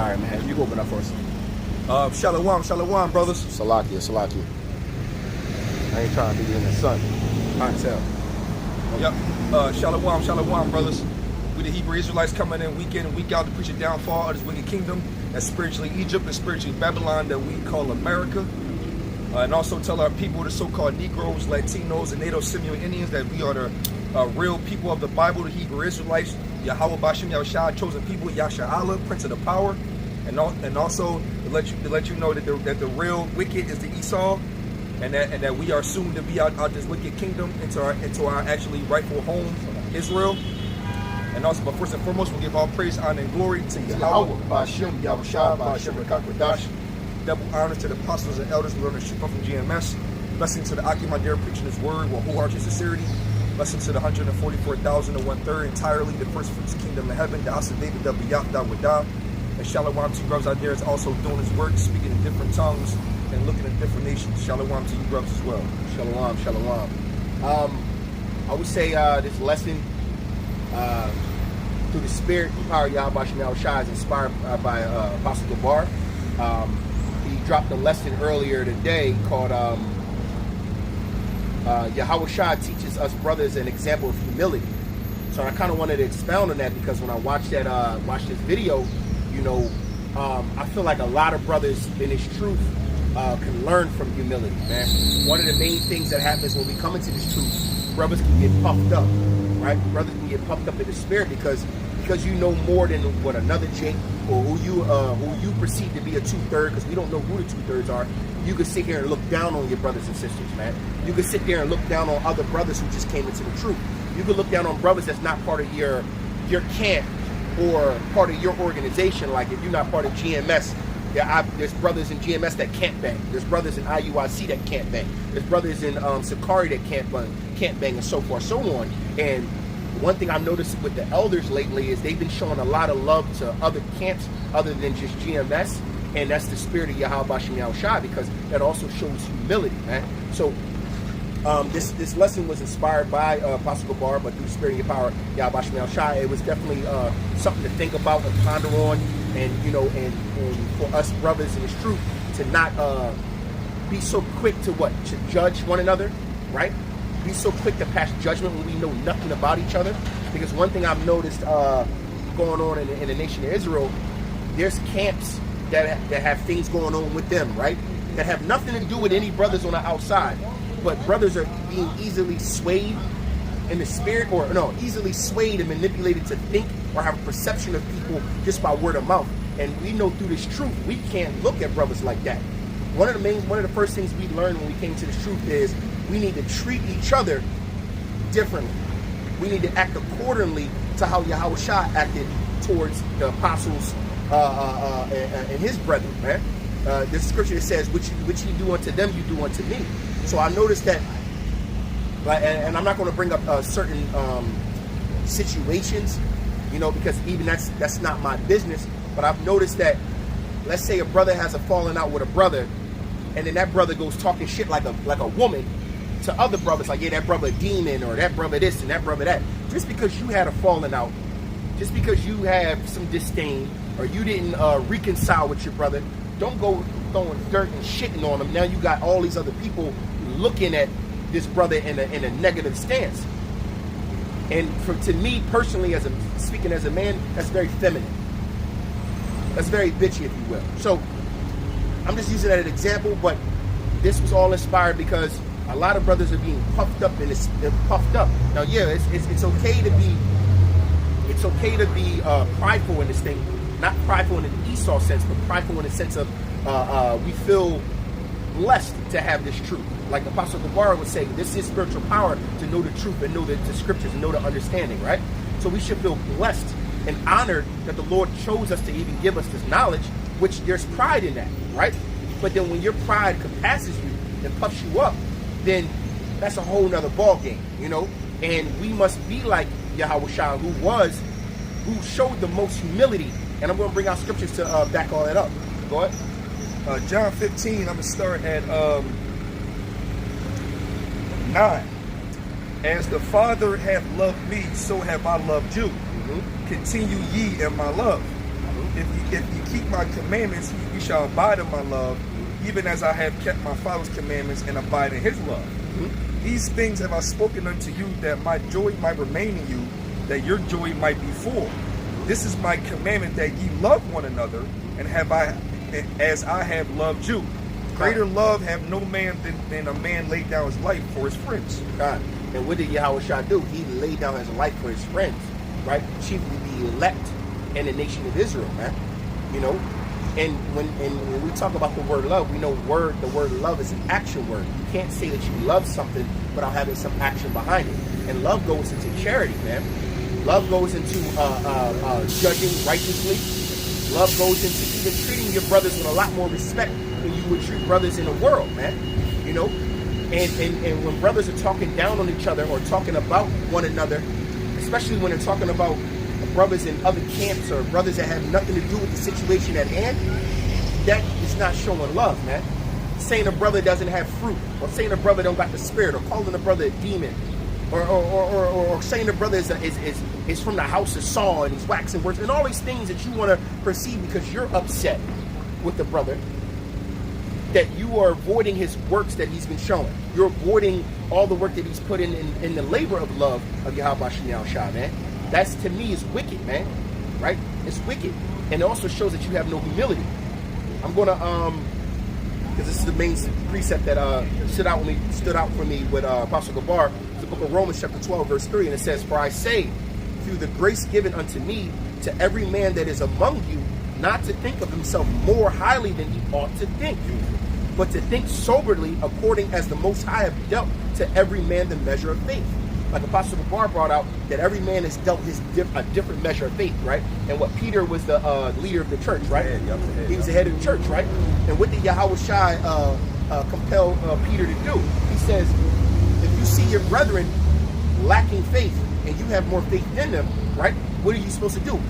right, man. You open up for us. Shalom, brothers. Salakia. I ain't trying to be in the sun. I can tell. Yep. Shalom, brothers. We the Hebrew Israelites coming in week and week out to preach the downfall of this wicked kingdom that's spiritually Egypt and spiritually Babylon that we call America. And also tell our people, the so-called Negroes, Latinos, and Native Simeon Indians, that we are the real people of the Bible, the Hebrew Israelites, Yahweh Bashem Yahushua, chosen people, Yasha Allah, Prince of the Power, and also to let you know that the real wicked is the Esau, and that we are soon to be out this wicked kingdom into our actually rightful home, Israel. And also, but first and foremost, we'll give all praise, honor, and glory to Yahweh Bashem Yahushua, Bashem Rakakwadash. Double honors to the apostles and elders who learned to ship from GMS. Blessing to the Akim Adir preaching his word with wholehearted sincerity. Blessing to the 144,000 and 1/3 entirely, the first fruits kingdom of heaven, the Asa David, the Biyah, the Wadah. And Shalom to you brothers out there is also doing his work, speaking in different tongues and looking at different nations. Shalom to you brothers as well. Shalom. I would say this lesson through the spirit and power of Yahweh Bashem Yahushua is inspired by Apostle Gabar. He dropped a lesson earlier today called Yahushua teaches us brothers an example of humility. So I kind of wanted to expound on that because when I watched this video, I feel like a lot of brothers in this truth can learn from humility, man. One of the main things that happens when we come into this truth, brothers can get puffed up, right? Brothers can get puffed up in the spirit because you know more than what another Jake or who you perceive to be a 2/3, because we don't know who the 2/3 are. You could sit here and look down on your brothers and sisters, man. You could sit there and look down on other brothers who just came into the truth. You could look down on brothers that's not part of your camp or part of your organization. Like if you're not part of GMS, there's brothers in GMS that can't bang. There's brothers in IUIC that can't bang. There's brothers in Sakari that can't bang, and so forth, so on. And one thing I've noticed with the elders lately is they've been showing a lot of love to other camps other than just GMS, and that's the spirit of Yahweh Bashem Yahushua, because that also shows humility, man. So this lesson was inspired by Apostle Gabar, but through the spirit and power Yahweh Bashem Yahushua, it was definitely something to think about and ponder on, and and for us brothers in this truth to not be so quick to judge one another, right? Be so quick to pass judgment when we know nothing about each other. Because one thing I've noticed going on in the nation of Israel, there's camps that have things going on with them, right? That have nothing to do with any brothers on the outside. But brothers are being easily swayed in the spirit, easily swayed and manipulated to think or have a perception of people just by word of mouth. And we know through this truth, we can't look at brothers like that. One of the first things we learned when we came to this truth is we need to treat each other differently. We need to act accordingly to how Yahushua acted towards the apostles and his brethren, man. The scripture says, which you do unto them, you do unto me. So I noticed that, and I'm not going to bring up certain situations, because even that's not my business. But I've noticed that, let's say a brother has a falling out with a brother, and then that brother goes talking shit like a woman to other brothers, like, yeah, that brother a demon, or that brother this and that brother that. Just because you had a falling out, just because you have some disdain, or you didn't reconcile with your brother, don't go throwing dirt and shitting on him. Now you got all these other people looking at this brother in a negative stance. And to me personally, speaking as a man, that's very feminine. That's very bitchy, if you will. So I'm just using that as an example, but this was all inspired because a lot of brothers are being puffed up puffed up. Now, yeah, it's okay to be prideful in this thing, not prideful in the Esau sense, but prideful in the sense of we feel blessed to have this truth. Like Apostle Gabar would say, this is spiritual power to know the truth and know the scriptures and know the understanding, right? So we should feel blessed and honored that the Lord chose us to even give us this knowledge, which there's pride in that, right? But then when your pride compasses you and puffs you up, then that's a whole nother ball game, And we must be like Yahushua, who showed the most humility. And I'm going to bring out scriptures to back all that up. Go ahead. John 15, I'm going to start at 9. As the Father hath loved me, so have I loved you. Continue ye in my love. if you keep my commandments, you shall abide in my love, even as I have kept my Father's commandments and abide in his love. These things have I spoken unto you, that my joy might remain in you, that your joy might be full. This is my commandment, that ye love one another, and as I have loved you. Greater love have no man than a man laid down his life for his friends. God. And what did Yahushua do? He laid down his life for his friends, right? Chiefly the elect and the nation of Israel, man. You know, and when we talk about the word love, we know the word love is an action word. You can't say that you love something without having some action behind it. And love goes into charity, man. Love goes into judging righteously. Love goes into even treating your brothers with a lot more respect than you would treat brothers in the world, man. You know, and when brothers are talking down on each other or talking about one another, especially when they're talking about brothers in other camps or brothers that have nothing to do with the situation at hand, that is not showing love, man. Saying a brother doesn't have fruit, or saying a brother don't got the spirit, or calling a brother a demon, or saying a brother is from the house of Saul and he's waxing words, and all these things that you want to perceive because you're upset with the brother, that you are avoiding his works that he's been showing. You're avoiding all the work that he's put in the labor of love of Yahweh Shem Shah, man. That's, to me, is wicked, man. Right? It's wicked. And it also shows that you have no humility. I'm going to, because this is the main precept that stood out for me with Apostle Gabar, the book of Romans chapter 12, verse 3, and it says, "For I say, through the grace given unto me, to every man that is among you, not to think of himself more highly than he ought to think, but to think soberly, according as the Most High have dealt to every man the measure of faith." Like Apostle Gabar brought out, that every man is dealt a different measure of faith, right? And what Peter was the leader of the church, right? He was the head of the church, right? And what did Yahweh Shai compel Peter to do? He says, if you see your brethren lacking faith and you have more faith than them, right? What are you supposed to do?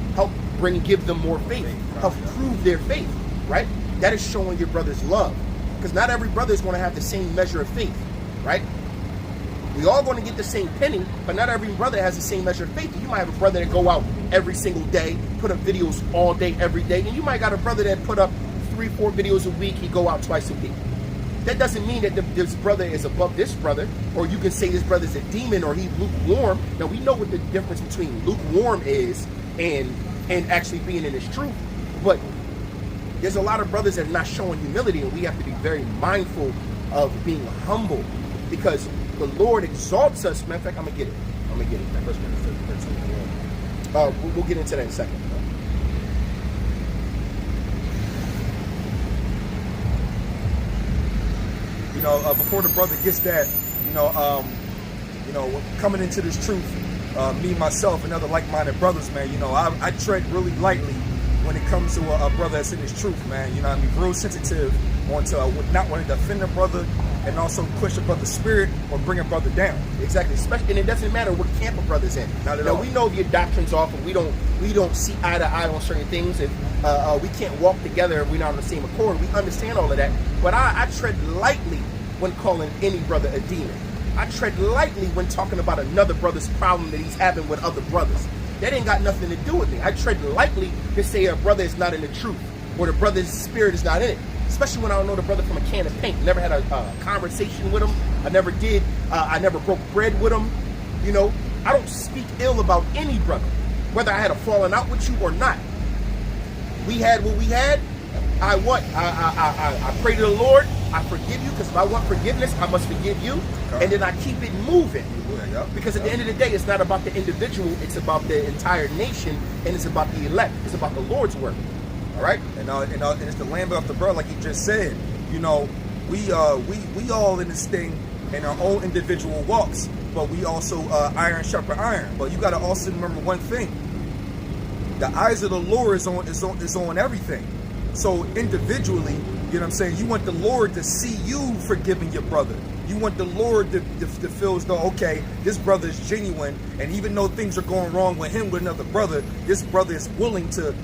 Give them more faith. Help prove their faith, right? That is showing your brother's love. Because not every brother is going to have the same measure of faith, right? We all going to get the same penny, but not every brother has the same measure of faith. You might have a brother that go out every single day, put up videos all day, every day, and you might got a brother that put up 3-4 videos a week. He go out twice a week. That doesn't mean that this brother is above this brother, or you can say this brother's a demon or he's lukewarm. Now we know what the difference between lukewarm is and actually being in his truth, but there's a lot of brothers that are not showing humility, and we have to be very mindful of being humble, because the Lord exalts us. Matter of fact, I'm gonna get it. First we'll get into that in a second. You know, before the brother gets that, coming into this truth, me, myself, and other like-minded brothers, man, I tread really lightly when it comes to a brother that's in his truth, man. You know what I mean? Real sensitive onto not wanting to offend a brother and also push a brother's spirit or bring a brother down. Exactly. Especially, and it doesn't matter what camp a brother's in. Not at all. We know your doctrine's off, and we don't see eye to eye on certain things, and we can't walk together if we're not on the same accord. We understand all of that. But I tread lightly when calling any brother a demon. I tread lightly when talking about another brother's problem that he's having with other brothers. That ain't got nothing to do with me. I tread lightly to say a brother is not in the truth, or the brother's spirit is not in it. Especially when I don't know the brother from a can of paint. Never had a conversation with him. I never did. I never broke bread with him. I don't speak ill about any brother, whether I had a falling out with you or not. We had what we had. I pray to the Lord. I forgive you, because if I want forgiveness, I must forgive you. And then I keep it moving. Because at the end of the day, it's not about the individual. It's about the entire nation, and it's about the elect. It's about the Lord's work. All right, and it's the lamb of the blood, like you just said. We all in this thing in our own individual walks, but we also iron sharpen iron. But you got to also remember one thing: the eyes of the Lord is on everything. So individually, you know what I'm saying, you want the Lord to see you forgiving your brother. You want the Lord to feel as though, okay, this brother is genuine, and even though things are going wrong with him with another brother, this brother is willing to,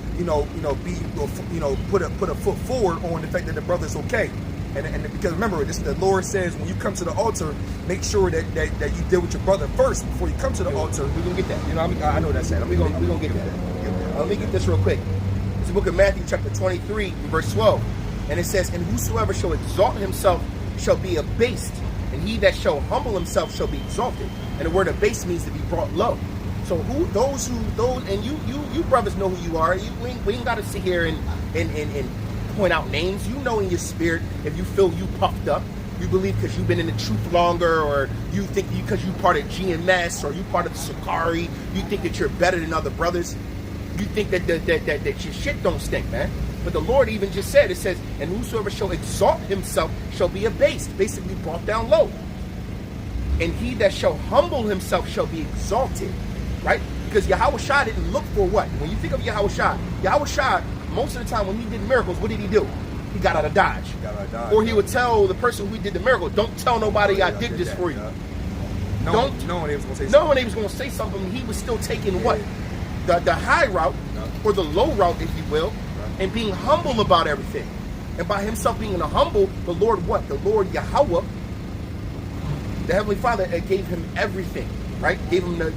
put a foot forward on the fact that the brother is okay. And because remember, the Lord says when you come to the altar, make sure that you deal with your brother first before you come to the altar. We're gonna get that. I know that's that. We're gonna get that. Let me get this real quick. It's the book of Matthew chapter 23 verse 12. And it says, and whosoever shall exalt himself shall be abased, and he that shall humble himself shall be exalted. And the word abased means to be brought low. So those and you brothers know who you are. We ain't got to sit here and point out names. You know in your spirit if you feel you puffed up. You believe because you've been in the truth longer, or you think because you part of GMS, or you part of the Sakari, you think that you're better than other brothers. You think that your shit don't stink, man. But the Lord even just said, it says, and whosoever shall exalt himself shall be abased, basically brought down low. And he that shall humble himself shall be exalted, right? Because Yahweh Shah didn't look for what? When you think of Yahweh Shah, most of the time when he did miracles, what did he do? He got out of Dodge. Or he would tell the person who did the miracle, don't tell nobody I did this for you. No one was going to say something. No one was going to say something. He was still taking what? The high route, or the low route, if you will, and being humble about everything. And by himself being humble, the Lord what? The Lord Yahweh, the Heavenly Father, gave him everything, right? Gave him the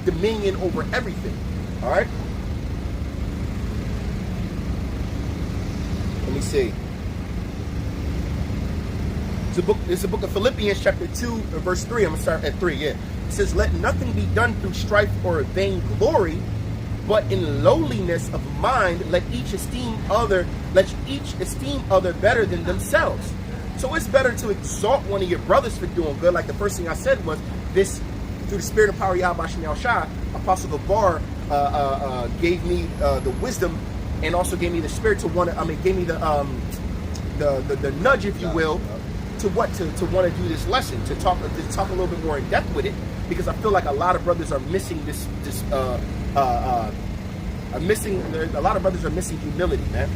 dominion over everything. All right? Let me see. It's the book of Philippians chapter 2 verse 3. I'm going to start at 3, yeah. It says, let nothing be done through strife or vainglory, but in lowliness of mind, let each esteem other better than themselves. So it's better to exalt one of your brothers for doing good. Like the first thing I said was this, through the spirit and power of Yahweh Shem Shah, Apostle Gabar gave me the wisdom, and also gave me the spirit to want to, gave me the nudge, if you will, to want to do this lesson, to talk a little bit more in depth with it, because I feel like a lot of brothers are missing a lot of brothers are missing humility, man.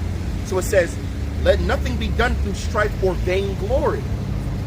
So it says, let nothing be done through strife or vainglory,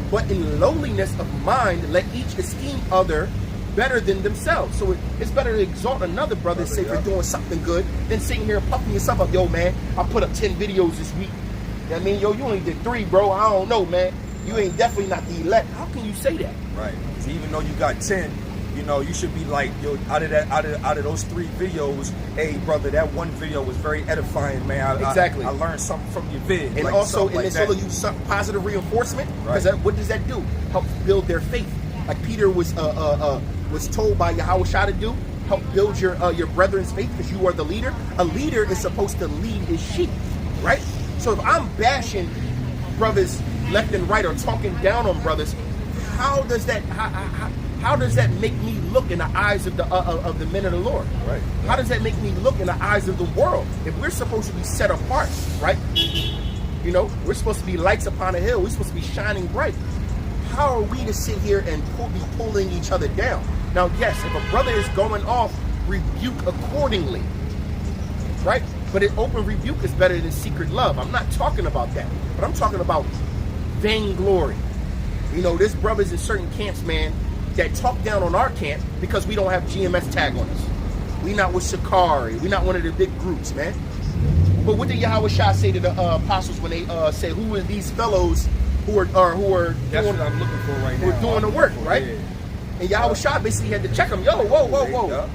but in lowliness of mind, let each esteem other better than themselves. So it's better to exalt another brother, say for doing something good, than sitting here puffing yourself up. Yo, man, I put up 10 videos this week. You know what I mean? Yo, you only did 3, bro. I don't know, man. You ain't definitely not the elect. How can you say that? Right. So even though you got 10, you know, you should be like, yo, out of those 3 videos, hey, brother, that one video was very edifying, man. Exactly. I learned something from your vid. And like, also, like it's all of you positive reinforcement. Right. Because what does that do? Help build their faith. Like Peter was told by Yahweh Shah to do. Help build your brethren's faith, because you are the leader. A leader is supposed to lead his sheep, right? So if I'm bashing brothers left and right, or talking down on brothers, how does that make me look in the eyes of the men of the Lord? Right. How does that make me look in the eyes of the world? If we're supposed to be set apart, right? You know, we're supposed to be lights upon a hill. We're supposed to be shining bright. How are we to sit here and be pulling each other down? Now, yes, if a brother is going off, rebuke accordingly, right? But an open rebuke is better than secret love. I'm not talking about that, but I'm talking about vainglory. You know, there's brothers in certain camps, man, that talk down on our camp because we don't have GMS tag on us. We not with Sakari. We not one of the big groups, man. But what did Yahweh Shah say to the apostles when they say, "Who are these fellows who are That's doing, what I'm looking for right now. who are doing the work, right?" Yeah. And Yahweh Shah basically had to check them. Yo, whoa. Yeah.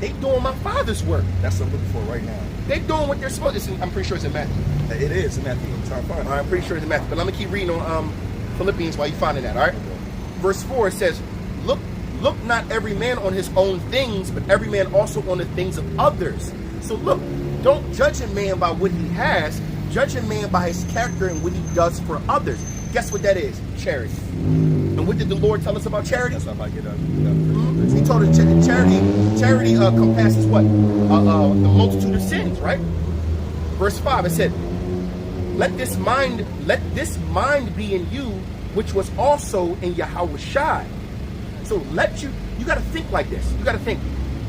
They doing my Father's work. That's what I'm looking for right now. They doing what they're supposed to. I'm pretty sure it's in Matthew. It is in Matthew. I'm trying to find it. All right, I'm pretty sure it's in Matthew. But let me keep reading on Philippians while you're finding that, all right? Verse 4, it says, Look not every man on his own things, but every man also on the things of others. So look, don't judge a man by what he has. Judge a man by his character and what he does for others. Guess what that is? Charity. And what did the Lord tell us about charity? That's how I get up. He told us charity compasses what? The multitude of sins, right? Verse 5, it said, Let this mind be in you, which was also in Yahweh Shai. So you got to think like this. You got to think.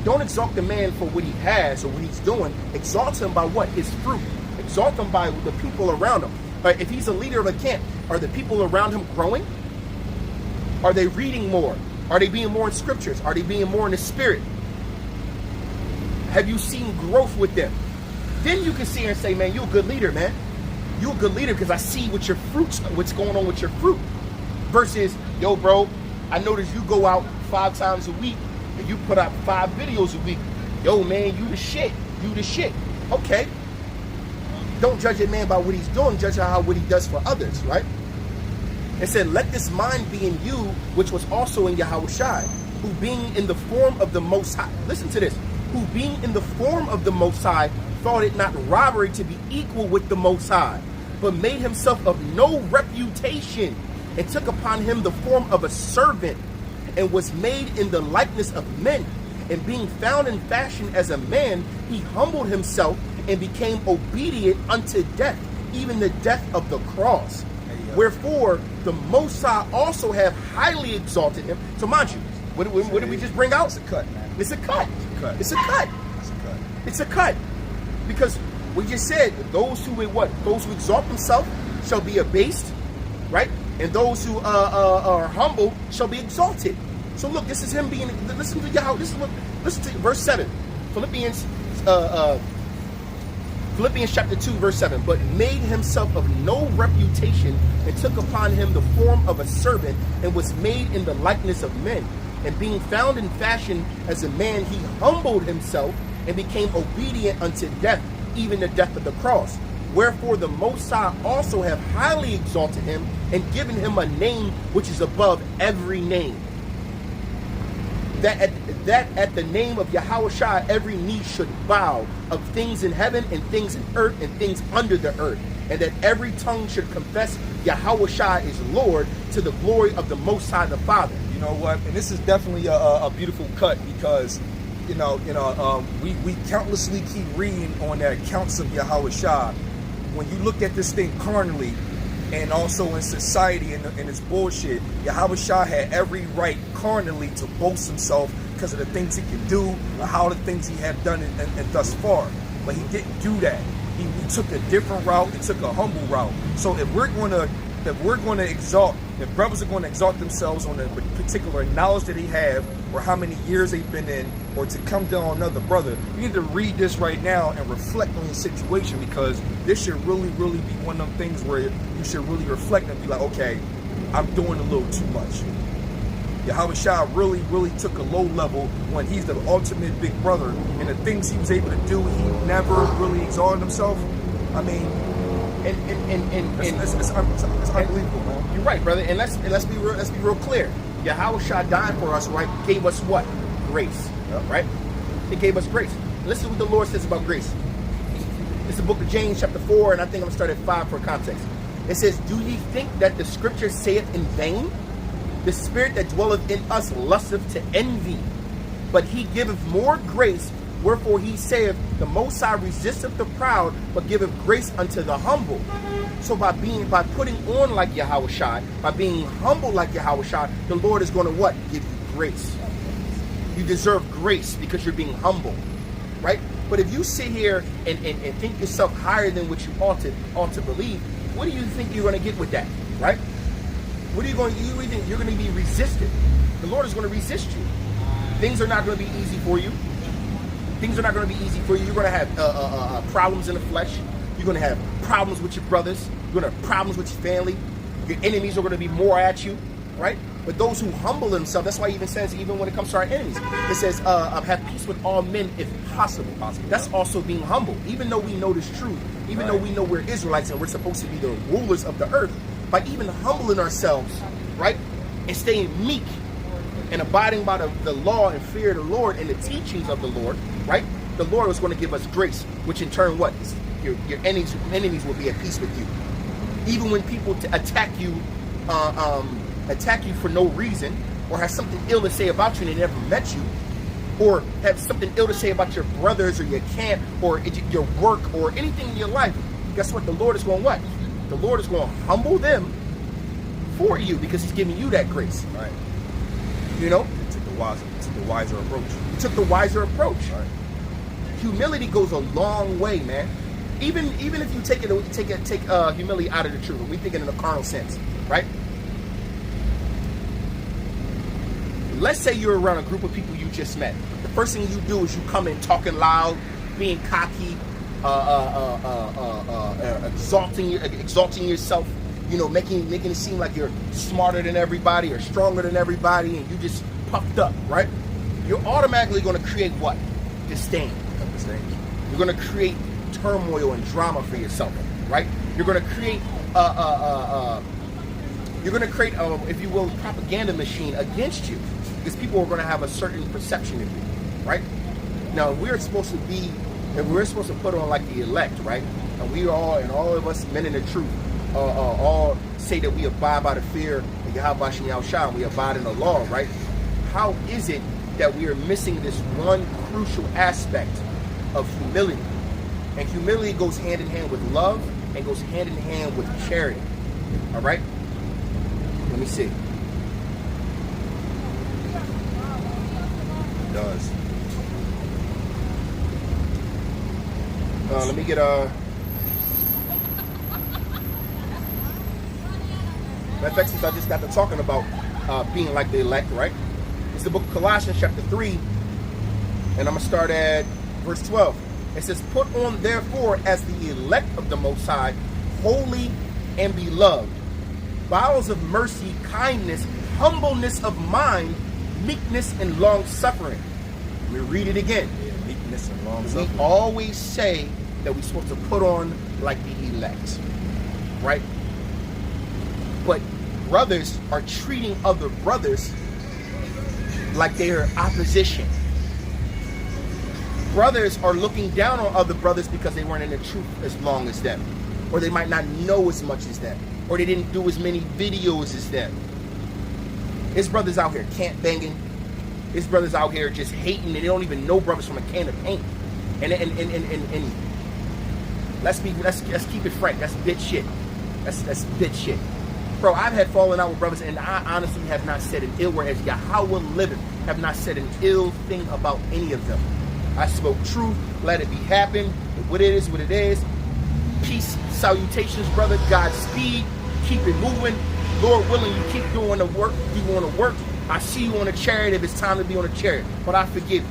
Don't exalt the man for what he has or what he's doing. Exalt him by what? His fruit. Exalt him by the people around him. If he's a leader of a camp, are the people around him growing? Are they reading more? Are they being more in scriptures? Are they being more in the spirit? Have you seen growth with them? Then you can see here and say, man, you're a good leader, man. You're a good leader because I see what your fruits, what's going on with your fruit. Versus, yo, bro, I notice you go out 5 times a week and you put out 5 videos a week. Yo, man, you the shit. You the shit. Okay. Don't judge a man by what he's doing, judge how what he does for others, right? It said, let this mind be in you, which was also in Yahushua, who being in the form of the Most High, listen to this, who being in the form of the Most High, thought it not robbery to be equal with the Most High, but made himself of no reputation, and took upon him the form of a servant, and was made in the likeness of men. And being found in fashion as a man, he humbled himself and became obedient unto death, even the death of the cross. Wherefore the Most High also have highly exalted him. So mind you, what did we just bring out? It's a cut, man. It's a cut. It's a cut. It's a cut. It's a cut. It's a cut. Because we just said those who exalt themselves shall be abased, right? And those who are humble shall be exalted. So look, this is him being. Listen to Yahweh. Listen to verse 7. Philippians chapter 2, verse 7. But made himself of no reputation, and took upon him the form of a servant, and was made in the likeness of men. And being found in fashion as a man, he humbled himself and became obedient unto death, even the death of the cross. Wherefore the Most High also have highly exalted him, and given him a name which is above every name, that at the name of Yahushua every knee should bow, of things in heaven and things in earth and things under the earth, and that every tongue should confess Yahushua is Lord, to the glory of the Most High the Father. You know what? And this is definitely a beautiful cut, because we countlessly keep reading on the accounts of Yahushua. When you look at this thing carnally, and also in society and its bullshit, Yahushua had every right carnally to boast himself because of the things he can do, or how the things he had done and thus far. But he didn't do that. He took a different route. He took a humble route. So if brothers are going to exalt themselves on a particular knowledge that they have, or how many years they've been in, or to come down on another brother, you need to read this right now and reflect on your situation, because this should really, really be one of them things where you should really reflect and be like, okay, I'm doing a little too much. Yahushua really, really took a low level when he's the ultimate big brother, and the things he was able to do, he never really exalted himself. I mean, it's unbelievable, man. You're right, brother. And let's be real clear. Yahushua died for us, right? Gave us what? Grace, right? It gave us grace. Listen to what the Lord says about grace. It's the book of James, chapter 4, and I think I'm going to start at 5 for context. It says, do ye think that the scripture saith in vain? The spirit that dwelleth in us lusteth to envy, but he giveth more grace. Wherefore he saith, the Most High resisteth the proud, but giveth grace unto the humble. So by putting on like Yahushua, by being humble like Yahushua, the Lord is going to what? Give you grace. You deserve grace because you're being humble, right? But if you sit here and think yourself higher than what you ought to believe, what do you think you're going to get with that, right? What are you going to do? You're going to be resisted. The Lord is going to resist you. Things are not going to be easy for you. Things are not going to be easy for you. You're going to have problems in the flesh. You're going to have problems with your brothers. You're going to have problems with your family. Your enemies are going to be more at you, right? But those who humble themselves, that's why it even says, even when it comes to our enemies, it says, have peace with all men if possible. That's also being humble. Even though we know this truth, even though we know we're Israelites and we're supposed to be the rulers of the earth, by even humbling ourselves, right, and staying meek and abiding by the law and fear of the Lord and the teachings of the Lord, right, the Lord is going to give us grace, which in turn, what? Your enemies will be at peace with you. Even when people attack you for no reason, or have something ill to say about you and they never met you, or have something ill to say about your brothers or your camp or your work or anything in your life, guess what? The Lord is going to what? The Lord is going to humble them for you because he's giving you that grace. Right. You know? He took the wiser approach. He took the wiser approach. Right. Humility goes a long way, man. Even if you take humility out of the truth, we think it in a carnal sense, right? Let's say you're around a group of people you just met. The first thing you do is you come in talking loud, being cocky, exalting yourself, you know, making it seem like you're smarter than everybody or stronger than everybody, and you just puffed up, right? You're automatically going to create what? Disdain. Disdain. You're going to create turmoil and drama for yourself, right? You're going to create if you will, propaganda machine against you, because people are going to have a certain perception of you, right? Now we're supposed to be, and we're supposed to put on like the elect, right? And we all, and all of us men in the truth, all say that we abide by the fear of Yahweh Shem Yahushua, and we abide in the law, right? How is it that we are missing this one crucial aspect of humility? And humility goes hand in hand with love and goes hand in hand with charity. All right? Let me see. It does. Let me get matter of fact, since I just got to talking about being like the elect, right? It's the book of Colossians chapter 3, and I'm going to start at verse 12. It says, put on therefore as the elect of the Most High, holy and beloved, bowels of mercy, kindness, humbleness of mind, meekness, and long-suffering. Let me read it again. Meekness and We long-suffering. always say that we're supposed to put on like the elect, right? But brothers are treating other brothers like they're opposition. Brothers are looking down on other brothers because they weren't in the truth as long as them, or they might not know as much as them, or they didn't do as many videos as them. His brothers out here camp banging. His brothers out here just hating, and they don't even know brothers from a can of paint. And let's keep it frank. That's bitch shit. That's bitch shit. Bro, I've had falling out with brothers, and I honestly have not said an ill word, as Yahweh liveth, have not said an ill thing about any of them. I spoke truth, let it be happen. What it is, what it is. Peace, salutations, brother. Godspeed. Keep it moving. Lord willing, you keep doing the work. You want to work. I see you on a chariot if it's time to be on a chariot. But I forgive you.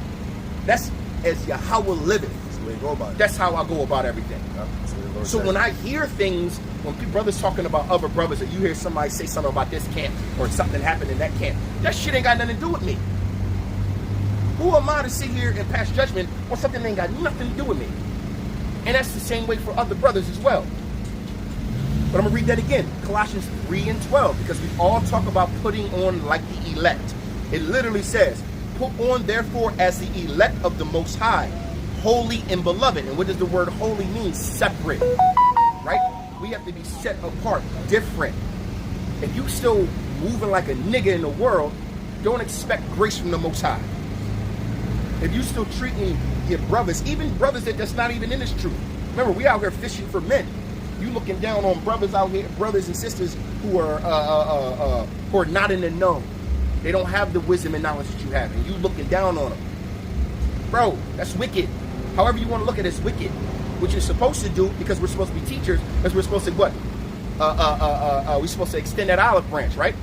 That's as Yahweh liveth. That's the way you go about it. That's how I go about everything. That's the way the Lord So says. when I hear things, when brothers talking about other brothers, or you hear somebody say something about this camp, or something happened in that camp, that shit ain't got nothing to do with me. Who am I to sit here and pass judgment on something that ain't got nothing to do with me? And that's the same way for other brothers as well. But I'm going to read that again. Colossians 3 and 12. Because we all talk about putting on like the elect. It literally says, put on therefore as the elect of the Most High, holy and beloved. And what does the word holy mean? Separate. Right? We have to be set apart. Different. If you still moving like a nigga in the world, don't expect grace from the Most High. If you still treating your brothers, even brothers that's not even in this truth. Remember, we out here fishing for men. You looking down on brothers out here, brothers and sisters who are not in the know. They don't have the wisdom and knowledge that you have, and you looking down on them. Bro, that's wicked. However you want to look at it, it's wicked. What you're supposed to do, because we're supposed to be teachers, is we're supposed to what? We're supposed to extend that olive branch, right?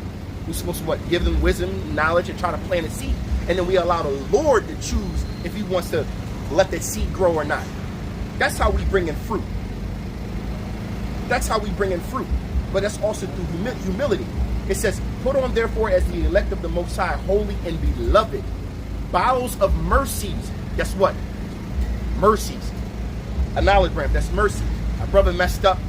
We're supposed to what? Give them wisdom, knowledge, and try to plant a seed. And then we allow the Lord to choose if he wants to let that seed grow or not. That's how we bring in fruit. That's how we bring in fruit. But that's also through humility. It says, put on therefore as the elect of the Most High, holy and beloved, bowels of mercies. Guess what? Mercies. A knowledge branch, that's mercy. A brother messed up.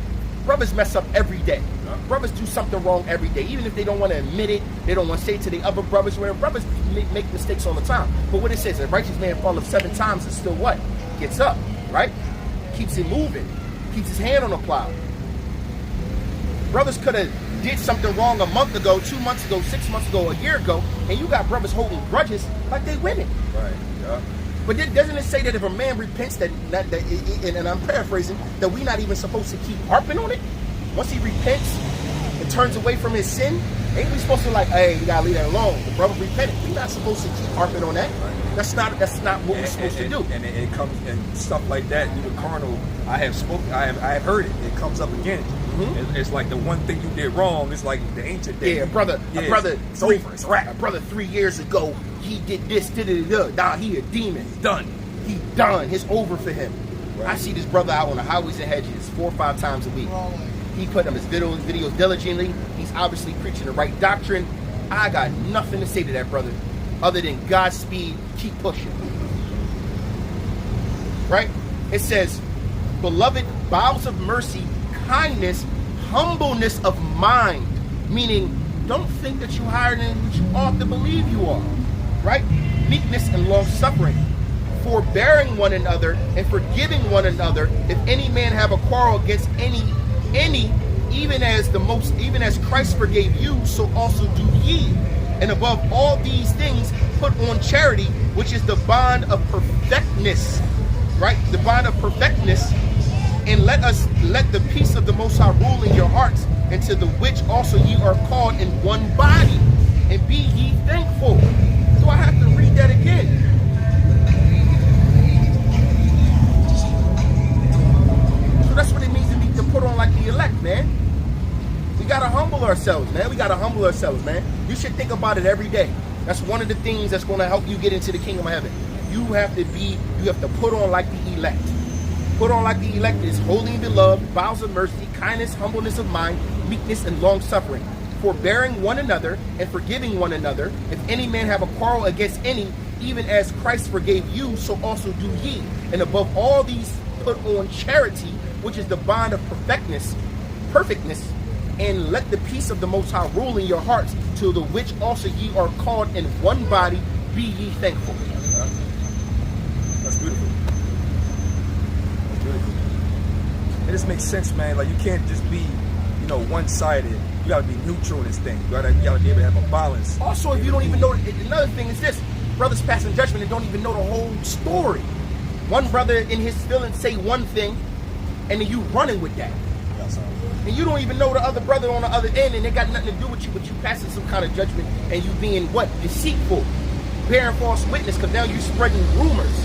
Brothers mess up every day. Brothers do something wrong every day. Even if they don't want to admit it, they don't want to say it to the other brothers, whatever. Brothers make mistakes all the time. But what it says, a righteous man falleth 7 times and still what? Gets up, right? Keeps it moving. Keeps his hand on the plow. Brothers could have did something wrong a month ago, 2 months ago, 6 months ago, a year ago, and you got brothers holding grudges like they women. Right. Yeah. But doesn't it say that if a man repents, and I'm paraphrasing, that we're not even supposed to keep harping on it? Once he repents and turns away from his sin, ain't we supposed to like, hey, you gotta leave that alone? The brother repented. We're not supposed to keep harping on that. Right. That's not what we're supposed to do. And it comes and stuff like that. Through the carnal, I have heard it. It comes up again. Mm-hmm. It's like the one thing you did wrong. It's like the ancient day. Yeah, a brother 3 years ago, he did this, Nah, he a demon. He's done. He done. It's over for him. Right. I see this brother out on the highways and hedges 4 or 5 times a week. He put up his videos diligently. He's obviously preaching the right doctrine. I got nothing to say to that brother other than Godspeed, keep pushing. Right? It says, beloved, bowels of mercy, kindness, humbleness of mind. Meaning, don't think that you're higher than what you ought to believe you are. Right? Meekness and long suffering, forbearing one another and forgiving one another. If any man have a quarrel against any, even as Christ forgave you, so also do ye. And above all these things, put on charity, which is the bond of perfectness. Right? The bond of perfectness. And let the peace of the Most High rule in your hearts, into the which also ye are called in one body. And be ye thankful. Do I have to read that again? So that's what it means to put on like the elect, man. We gotta humble ourselves, man. We gotta humble ourselves, man. You should think about it every day. That's one of the things that's gonna help you get into the kingdom of heaven. You have to put on like the elect. Put on like the elect is holy and beloved, bowels of mercy, kindness, humbleness of mind, meekness, and long suffering, forbearing one another and forgiving one another. If any man have a quarrel against any, even as Christ forgave you, so also do ye. And above all these, put on charity, which is the bond of perfectness, and let the peace of the Most High rule in your hearts, to the which also ye are called in one body. Be ye thankful. That's beautiful. It just makes sense, man. Like, you can't just be, one-sided. You gotta be neutral in this thing. You gotta be able to have a balance. Also, if you don't even know, another thing is this: brothers passing judgment and don't even know the whole story. One brother in his feelings say one thing, and then you running with that. And you don't even know the other brother on the other end, and they got nothing to do with you, but you passing some kind of judgment, and you being what? Deceitful, bearing false witness, because now you spreading rumors.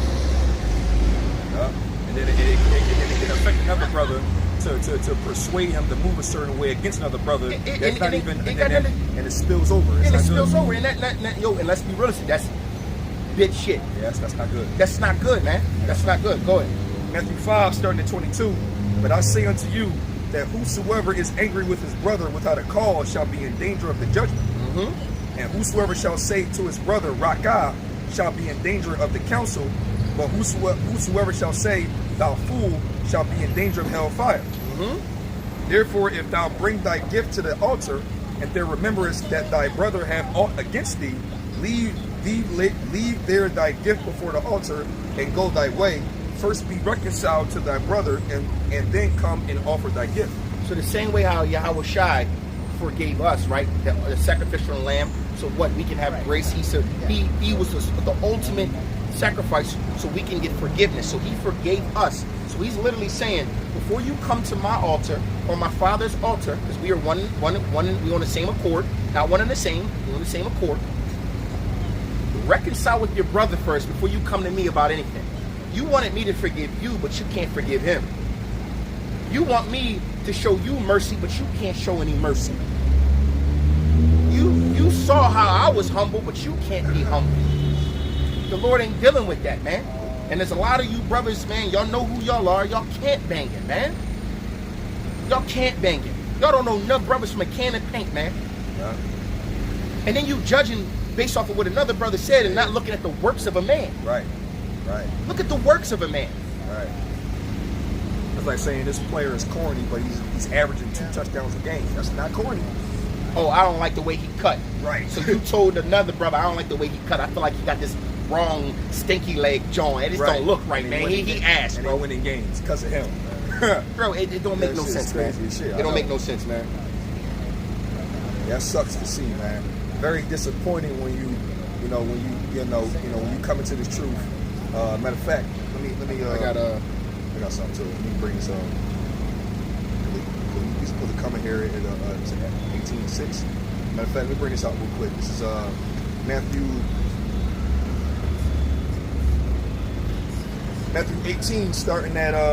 And then it can affect another brother to persuade him to move a certain way against another brother. And it spills over. And it spills over. And and let's be realistic, that's bitch shit. Yes, that's not good. That's not good, man. That's not good. Go ahead. Matthew 5, starting at 22. But I say unto you that whosoever is angry with his brother without a cause shall be in danger of the judgment. Mm-hmm. And whosoever shall say to his brother, Rakah, shall be in danger of the council. But whosoever shall say, thou fool, shall be in danger of hellfire. Mm-hmm. Therefore, if thou bring thy gift to the altar, and there rememberest that thy brother have aught against thee, leave there thy gift before the altar, and go thy way. First be reconciled to thy brother, and then come and offer thy gift. So the same way how Yahweh Shai forgave us, right? The sacrificial lamb. So what? We can have grace. He said he was the ultimate sacrifice, so we can get forgiveness. So he forgave us. So he's literally saying, before you come to my altar or my Father's altar, because we are one, we on the same accord, not one and the same, we're on the same accord. Reconcile with your brother first before you come to me about anything. You wanted me to forgive you, but you can't forgive him. You want me to show you mercy, but you can't show any mercy. You saw how I was humble, but you can't be humble. The Lord ain't dealing with that, man. And there's a lot of you brothers, man, y'all know who y'all are. Y'all can't bang it, man. Y'all can't bang it. Y'all don't know enough brothers from a can of paint, man. Yeah. And then you judging based off of what another brother said and not looking at the works of a man. Right. Look at the works of a man. Right. It's like saying this player is corny, but he's averaging 2 touchdowns a game. That's not corny. Oh, I don't like the way he cut. Right. So you told another brother, I don't like the way he cut. I feel like he got this wrong stinky leg joint. It just don't look right, man. He ass, bro. And winning games because of him. Bro, it don't make no sense, man. It don't make no sense, man. That sucks to see, man. Very disappointing when you come into this truth. Matter of fact, let me. I got something too. Let me bring this up. Can we put the comment here at 18:6? Matter of fact, let me bring this out real quick. This is Matthew 18, starting at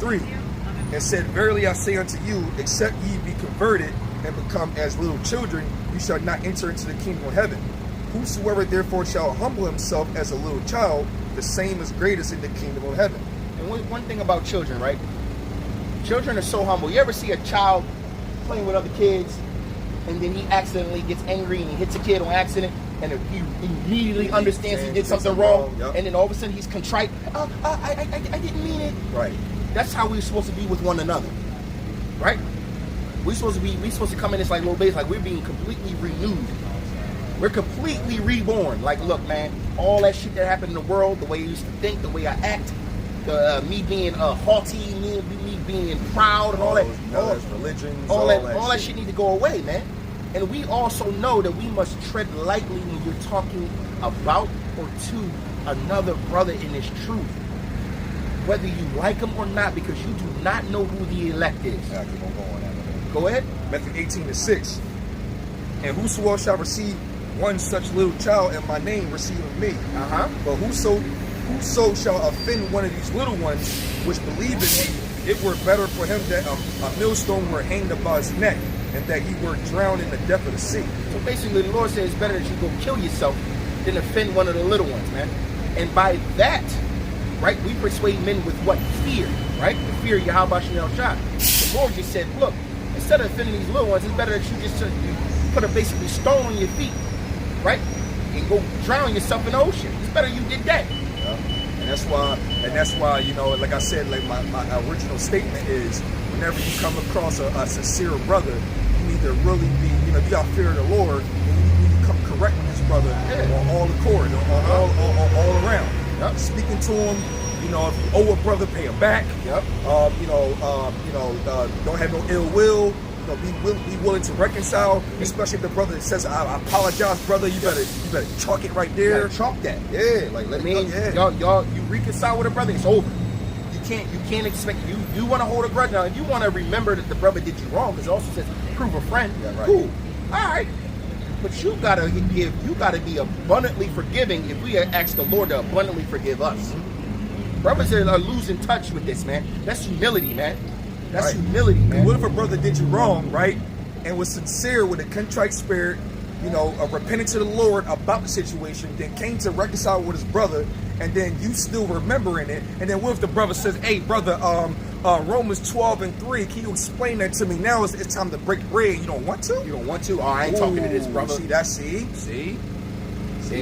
3. And said, Verily I say unto you, except ye be converted and become as little children, you shall not enter into the kingdom of heaven. Whosoever therefore shall humble himself as a little child, the same is greatest in the kingdom of heaven. And one thing about children, right? Children are so humble. You ever see a child playing with other kids, and then he accidentally gets angry and he hits a kid on accident? and if he immediately understands he did something wrong, and then all of a sudden he's contrite. I didn't mean it. Right. That's how we're supposed to be with one another, right? We're supposed to come in this like little babies, like we're being completely renewed. We're completely reborn. Like, look, man, all that shit that happened in the world, the way I used to think, the way I act, me being haughty, me being proud, and all that, religions, all that shit need to go away, man. And we also know that we must tread lightly when you're talking about or to another brother in this truth, whether you like him or not, because you do not know who the elect is. Yeah, keep on going. Go ahead. Matthew 18:6. And whosoever shall receive one such little child in my name, receiveth me. But whoso shall offend one of these little ones which believe in me, it were better for him that a millstone were hanged about his neck, and that he were drowned in the depth of the sea. So basically, the Lord says it's better that you go kill yourself than offend one of the little ones, man. And by that, right, we persuade men with what? Fear, right? The fear of Yahweh Shem Shah. The Lord just said, look, instead of offending these little ones, it's better that you just put a basically stone on your feet, right? And go drown yourself in the ocean. It's better you did that. Yeah. And that's why, you know, like I said, like my original statement is, whenever you come across a sincere brother, you need to really be, you know, you got fear of the Lord, and you need to come correct with this brother on all accord, all around. Yep. Speaking to him, you know, if you owe a brother, pay him back. Yep. Don't have no ill will. You know, be willing to reconcile, especially if the brother says, "I apologize, brother." You better chalk it right there. Chalk that. Yeah, like let me. Y'all, you reconcile with a brother, it's over. You can't expect you want to hold a grudge now. If you want to remember that the brother did you wrong, because it also says prove a friend. Yeah, right. Cool. All right. But you gotta be abundantly forgiving. If we ask the Lord to abundantly forgive us, brothers are losing touch with this, man. That's humility, man. That's humility, man. What if a brother did you wrong, right, and was sincere with a contrite spirit, you know, repenting to the Lord about the situation, then came to reconcile with his brother, and then you still remembering it, and then what if the brother says, "Hey, brother, Romans 12:3, can you explain that to me now? It's time to break bread." You don't want to? You don't want to? Oh, I ain't talking to this brother. See that? See,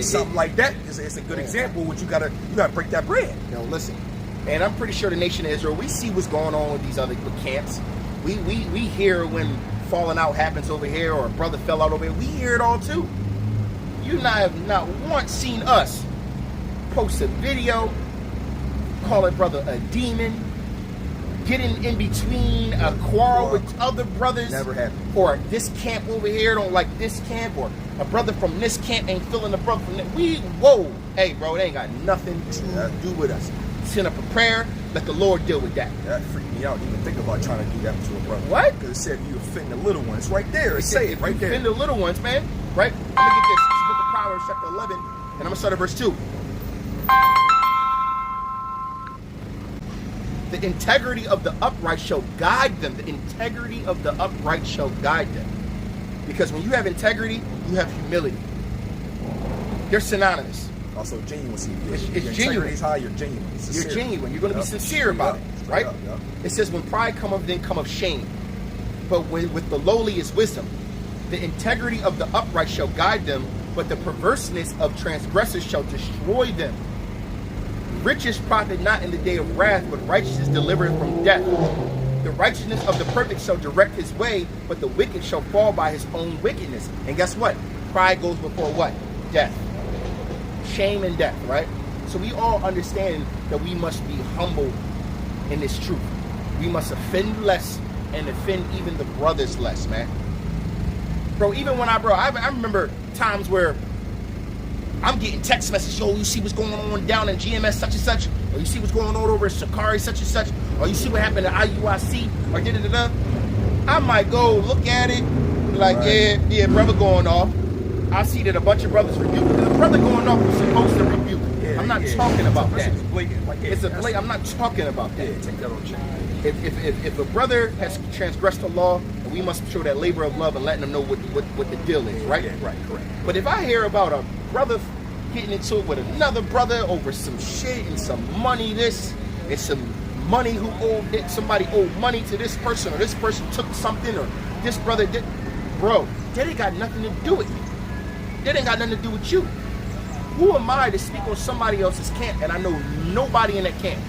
something like that is a good example. What you gotta break that bread. You know, listen. And I'm pretty sure the nation of Israel, we see what's going on with these other camps. We hear when falling out happens over here, or a brother fell out over here. We hear it all too. You have not once seen us post a video, call a brother a demon, getting in between a quarrel with other brothers. Never happened. Or this camp over here don't like this camp, or a brother from this camp ain't feeling the brother from that. Whoa, hey bro, it ain't got nothing to do with us. Send up a prayer, let the Lord deal with that. That freaked me out. You even think about trying to do that to a brother. What? Because it said you offend the little ones. It's right there. It say it right there. Offend the little ones, man. Right? Let me get this. This book of Proverbs, chapter 11, and I'm going to start at verse 2. The integrity of the upright shall guide them. The integrity of the upright shall guide them. Because when you have integrity, you have humility. They're synonymous. Also genuine. It's genuine. It's high, you're genuine. You're genuine. You're going to be sincere about it, right? It says, when pride cometh, then cometh shame. But with the lowly is wisdom. The integrity of the upright shall guide them, but the perverseness of transgressors shall destroy them. Riches profit not in the day of wrath, but righteousness delivereth from death. The righteousness of the perfect shall direct his way, but the wicked shall fall by his own wickedness. And guess what? Pride goes before what? Death. Shame and death, right? So we all understand that we must be humble in this truth. We must offend less and offend even the brothers less, man. Bro, even when I remember times where I'm getting text messages, yo, you see what's going on down in GMS such and such, or you see what's going on over at Sakari such and such, or you see what happened at IUIC, or da-da-da-da. I might go look at it, like, yeah, brother going off. I see that a bunch of brothers rebuke. The brother going off was supposed to rebuke. I'm not talking about that. It's a blatant. I'm not talking about that. Take that on check. If a brother has transgressed the law, we must show that labor of love and letting them know what the deal is, right? Yeah, right, correct. But if I hear about a brother getting into it with another brother over some shit and some money, and some money somebody owed money to this person, or this person took something, or this brother did, bro, that ain't got nothing to do with me. That ain't got nothing to do with you. Who am I to speak on somebody else's camp and I know nobody in that camp?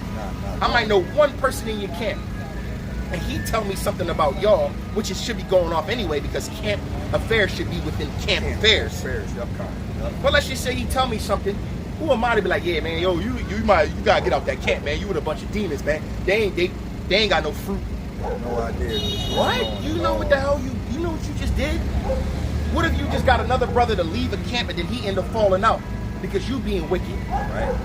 I might know one person in your camp. And he tell me something about y'all, which it should be going off anyway because camp affairs should be within camp affairs. But let's just say he tell me something. Who am I to be like, yeah, man, yo, you gotta get out that camp, man. You with a bunch of demons, man. They ain't got no fruit. No idea. What? You know what the hell you know what you just did? What if you just got another brother to leave a camp and then he end up falling out because you being wicked? Right.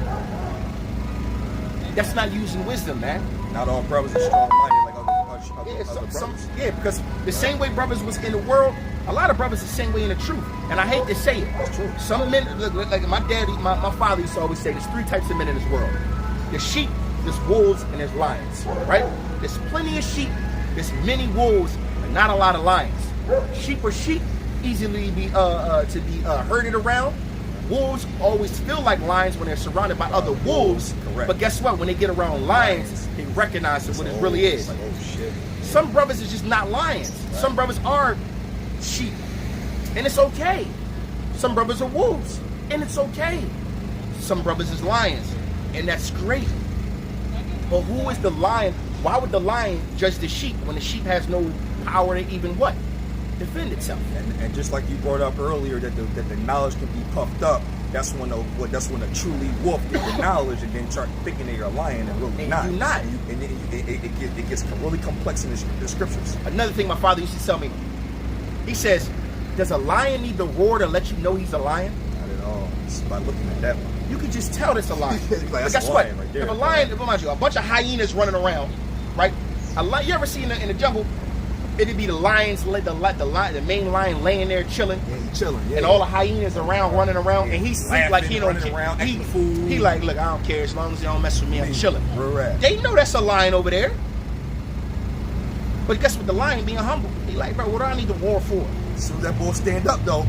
That's not using wisdom, man. Not all brothers are strong-minded like other brothers. Yeah, because the same way brothers was in the world, a lot of brothers the same way in the truth. And I hate to say it. That's true. Some men, like my daddy, my father used to always say, there's 3 types of men in this world. There's sheep, there's wolves, and there's lions, right? There's plenty of sheep, there's many wolves, but not a lot of lions. Sheep are sheep, easily be herded around. Wolves always feel like lions when they're surrounded by other wolves. Correct. But guess what? When they get around lions, they recognize what it really is. Like, oh shit. Some brothers is just not lions. Right. Some brothers are sheep, and it's okay. Some brothers are wolves, and it's okay. Some brothers is lions, and that's great. But who is the lion? Why would the lion judge the sheep when the sheep has no power to even what? Defend itself. And just like you brought up earlier, that the knowledge can be puffed up. That's when a truly wolf gets the knowledge and then start thinking they're a lion and really and not. You're not. And it gets really complex in the scriptures. Another thing my father used to tell me, he says, does a lion need to roar to let you know he's a lion? Not at all. Just by looking at that one. You can just tell that's a lion. Like, but guess what? Right there, if a lion, imagine you, a bunch of hyenas running around, right? You ever see in the jungle? It'd be the lions, the main lion laying there chilling. Yeah, he chilling. Yeah. And all the hyenas around running around, and he sleep like he don't running care. Around, he like, look, I don't care as long as they don't mess with me. I'm chilling. Right. They know that's a lion over there. But guess what? The lion being humble. He like, bro, what do I need to war for? As soon as that boy stand up though,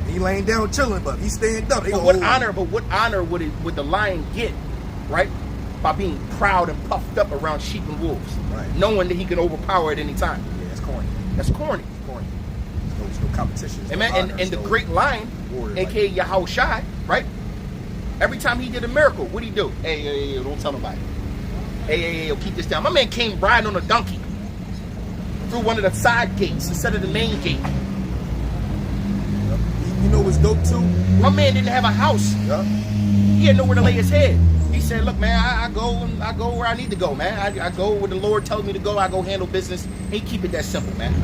he laying down chilling, but he stand up. But what honor would the lion get, right? By being proud and puffed up around sheep and wolves, right? Knowing that he can overpower at any time. Yeah, it's corny. That's corny. It's corny. There's no competition. And the great lion, aka Yahushua, right? Every time he did a miracle, what'd he do? Hey, don't tell nobody. Hey, keep this down. My man came riding on a donkey through one of the side gates instead of the main gate. You know what's dope too? My man didn't have a house. Yeah. He had nowhere to lay his head. He said, look, man, I go where I need to go, man. I go where the Lord tells me to go. I go handle business. He keep it that simple, man.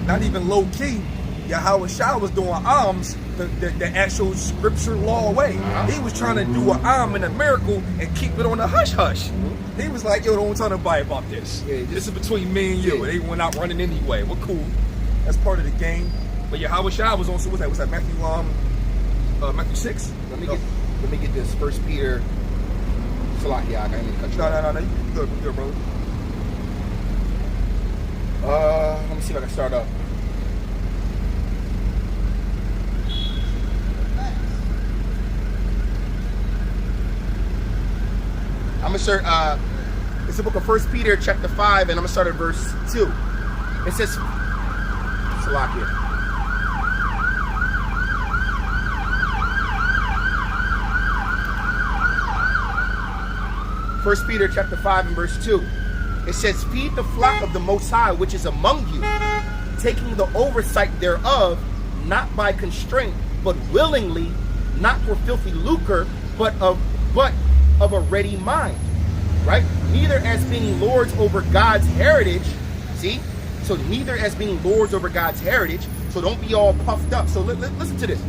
Not even low key. Yahushua was doing alms the actual scripture law way. He was trying to do an alm and a miracle and keep it on the hush hush. He was like, yo, don't tell nobody about this. Yeah, this is between me and you. And they went out running anyway. Well, cool. That's part of the game. But Yahushua was on, so what's that? Matthew 6? Let me get this. 1 Peter. Salakia, I can't even cut you off. No. You good, bro. Let me see if I can start up. I'm gonna start. It's the book of 1 Peter, chapter 5, and I'm gonna start at verse 2. It says, Salakia. 1 Peter chapter 5 and verse 2. It says, feed the flock of the Most High, which is among you, taking the oversight thereof, not by constraint, but willingly, not for filthy lucre, but of a ready mind. Right? Neither as being lords over God's heritage. See? So neither as being lords over God's heritage. So don't be all puffed up. So listen to this.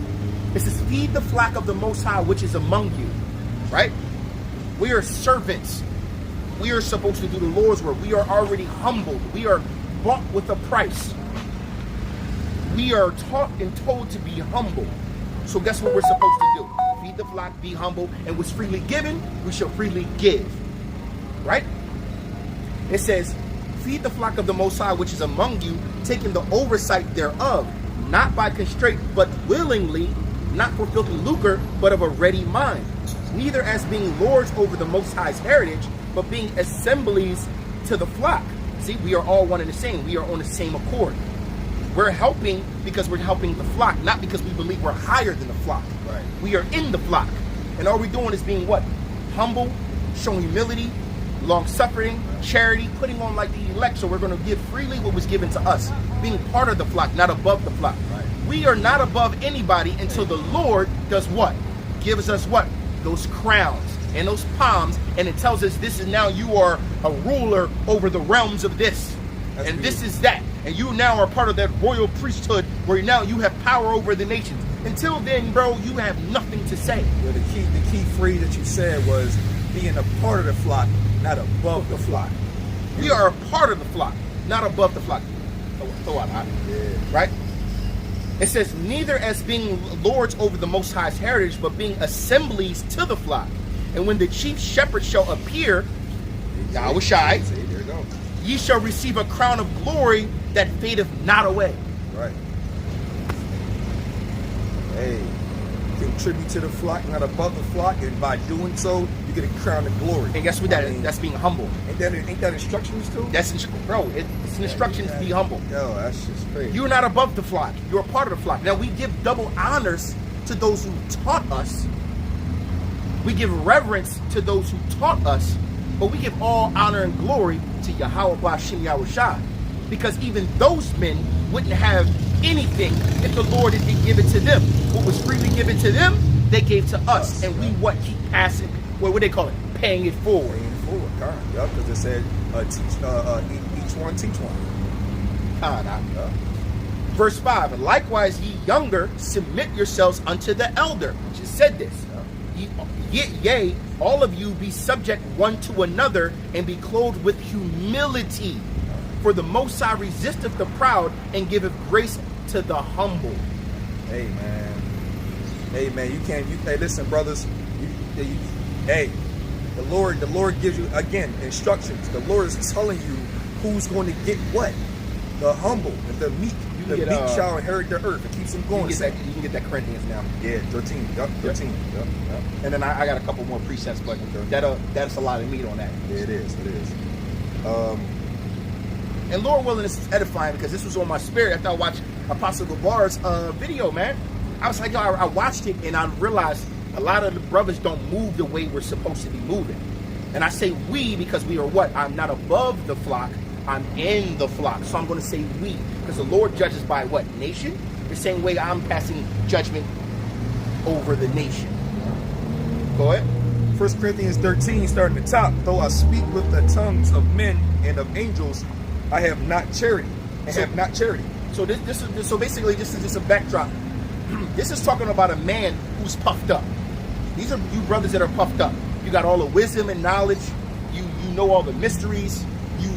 It says, feed the flock of the Most High, which is among you. Right? We are servants. We are supposed to do the Lord's work. We are already humbled. We are bought with a price. We are taught and told to be humble. So guess what we're supposed to do? Feed the flock, be humble, and what's freely given, we shall freely give. Right? It says, feed the flock of the Most High, which is among you, taking the oversight thereof, not by constraint, but willingly, not for filthy lucre, but of a ready mind. Neither as being lords over the Most High's heritage, but being assemblies to the flock. See, we are all one and the same. We are on the same accord. We're helping because we're helping the flock, not because we believe we're higher than the flock. Right. We are in the flock. And all we're doing is being what? Humble, showing humility, long-suffering, charity, putting on like the elect. So we're going to give freely what was given to us. Being part of the flock, not above the flock. Right. We are not above anybody until the Lord does what? Gives us what? Those crowns and those palms. And it tells us this is now you are a ruler over the realms of this. That's and beautiful. this is that. And you now are part of that royal priesthood where now you have power over the nations. Until then, bro, you have nothing to say. Yeah, the key phrase that you said was being a part of the flock, not above the flock. We are a part of the flock, not above the flock. Throw out, right? It says, neither as being lords over the Most High's heritage, but being assemblies to the flock. And when the chief shepherd shall appear, Yahushai, There you go. ye shall receive a crown of glory that fadeth not away. Right. Hey, contribute to the flock, not above the flock, and by doing so, you get a crown of glory. And guess what that is? That's being humble. Ain't that instructions too? Bro, it's an instruction to be humble. Yo, that's just crazy. You're not above the flock. You're a part of the flock. Now, we give double honors to those who taught us. We give reverence to those who taught us. But we give all honor and glory to Yahweh Bashim Yahushai. Because even those men wouldn't have anything if the Lord didn't give it to them. What was freely given to them, they gave to us. And we keep passing, what they call it? Paying it forward. Paying it forward, yeah, because it said, each one teach one. Verse 5, and likewise ye younger, submit yourselves unto the elder. Just said this. Yea, all of you be subject one to another, and be clothed with humility. For the Most High resisteth the proud, and giveth grace to the humble. Hey man, you can't. Hey, listen, brothers. Hey, the Lord gives you again instructions. The Lord is telling you who's going to get what. The humble and the meek. The meek shall inherit the earth. It keeps them going. You can get that Corinthians now. Yeah, 13. Yep, 13. Yep. And then I got a couple more precepts, but that's a lot of meat on that. Yeah, it is. And Lord willing, this is edifying because this was on my spirit after I watched Apostle Gabar's video, man. I was like, yo, I watched it and I realized a lot of the brothers don't move the way we're supposed to be moving. And I say we because we are what? I'm not above the flock. I'm in the flock. So I'm going to say we because the Lord judges by what? Nation? The same way I'm passing judgment over the nation. Go ahead. 1 Corinthians 13, starting at the top. Though I speak with the tongues of men and of angels, I have not charity. So so basically this is just a backdrop. This is talking about a man who's puffed up. These are you brothers that are puffed up. You got all the wisdom and knowledge. You know all the mysteries.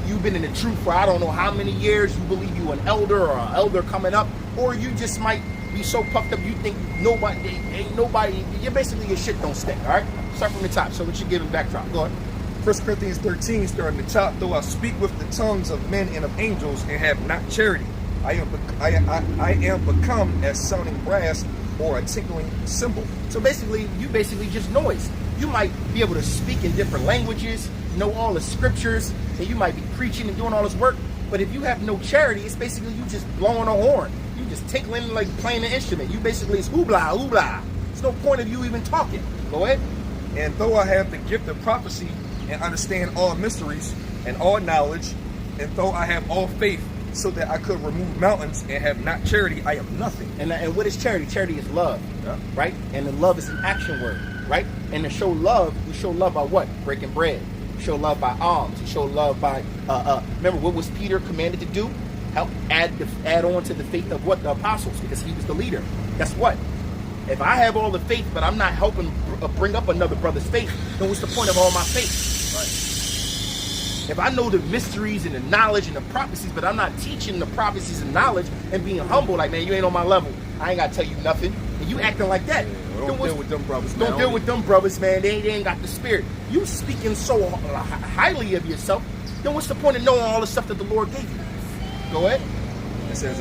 You've been in the truth for I don't know how many years. You believe you an elder or an elder coming up, or you just might be so puffed up you think ain't nobody. You're basically your shit don't stink. All right, start from the top. So what you giving backdrop? Go ahead. 1 Corinthians 13, starting at the top. Though I speak with the tongues of men and of angels and have not charity, I am become as sounding brass or a tinkling cymbal. So basically, you just noise. You might be able to speak in different languages, know all the scriptures, and you might be preaching and doing all this work. But if you have no charity, it's basically you just blowing a horn. You just tinkling like playing an instrument. You basically it's hoobla, hoobla. There's no point of you even talking. Go ahead. And though I have the gift of prophecy and understand all mysteries and all knowledge, and though I have all faith so that I could remove mountains and have not charity, I am nothing. And what is charity? Charity is love, yeah. Right? And the love is an action word, right? And to show love, you show love by what? Breaking bread. You show love by alms. You show love by, remember what was Peter commanded to do? Help add on to the faith of what? The apostles, because he was the leader. Guess what? If I have all the faith, but I'm not helping bring up another brother's faith, then what's the point of all my faith? Right. If I know the mysteries and the knowledge and the prophecies, but I'm not teaching the prophecies and knowledge and being humble, like, man, you ain't on my level. I ain't got to tell you nothing. And you acting like that. Yeah, don't deal with them brothers, man. Don't deal with them brothers, man. They ain't got the spirit. You speaking so highly of yourself, then what's the point of knowing all the stuff that the Lord gave you? Go ahead. It says,